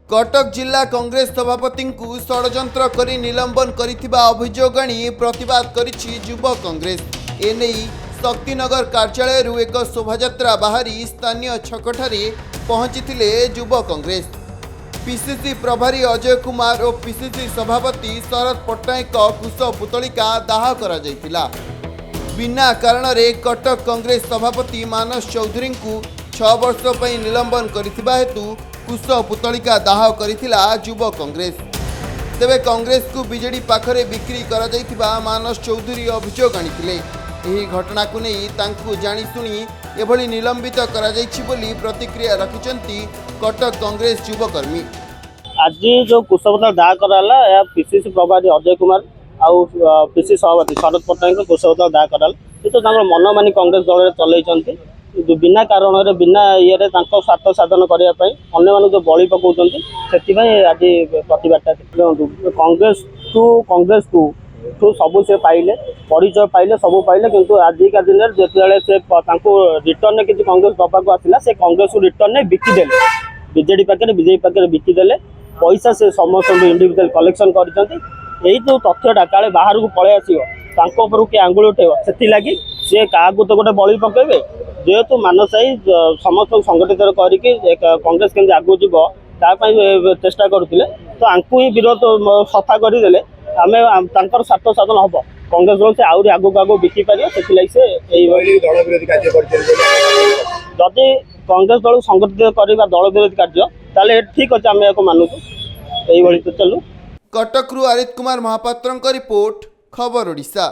कटक जिला कांग्रेस सभापति को षड्यंत्र करी निलंबन करिथिबा अभियोग आनी प्रतिवाद करिछि युव कांग्रेस। एने शक्तिनगर कार्यालय एक शोभायात्रा बाहरी स्थानीय छकठारे पहुंची युव कांग्रेस। पीसीसी प्रभारी अजय कुमार और पीसीसी सभापति शरद पट्टनायक कुश पुतलिका दाह करा जायतिला। बिना कारण रे कटक कांग्रेस सभापति मानस चौधरी को 6 वर्ष पर निलंबन करिथिबा हेतु कुश पुतलिका दाह करिथिला युव कांग्रेस। तेबे कांग्रेस को बीजेडी पाखरे बिक्री करा जायतिबा मानस चौधरी अभियोग आनिथिले। एही घटना को नहीं तांकु जानी सुनी एभली निलंबित करा जायछि बोली प्रतिक्रिया रखिचंती कटक कांग्रेस युवकर्मी। आज जो कुशपुतला दाह कराला या पीसीसी प्रभारी अजय कुमार आउ पीसीसी सभापति शरद पट्टनायक कुशपुतला दाह कराला ये तो मनमानी कांग्रेस दल चलती बिना कारण रे बिना ये स्वार्थ साधन करने अन्य जो बलि पकाउं से आज प्रतिवाद कांग्रेस टू सबू से पाइले परिचय पाइले सबू पाइले किंतु आजिका दिन जिते से रिटर्न किसी कांग्रेस दबाक आसला से कांग्रेस को रिटर्न बिकिदे बीजेडी पाखे बीजेपी पाखे बिकिदे पैसा से समस्त इंडिविजुअल कलेक्शन कर जो तथ्यटा काले बाहर को पलि आसो किए आंगुल उठेब से क्या तो गोटे बलि पकेबे जेहेतु मानसाई समस्त संगठित करके कांग्रेस केमती आगू जीव चेष्टा करुले तो आंकु ही विरोध सफा करदे आम स्वार्थ साधन हम कांग्रेस दल से आहरी आगू आगू बिकी पार से जदि कांग्रेस दल संगठित करवा दल विरोधी कार्य ताले ठीक अच्छे आम मानुचु ये चलू। कटक रु आरित कुमार महापात्र रिपोर्ट खबर ओडिशा।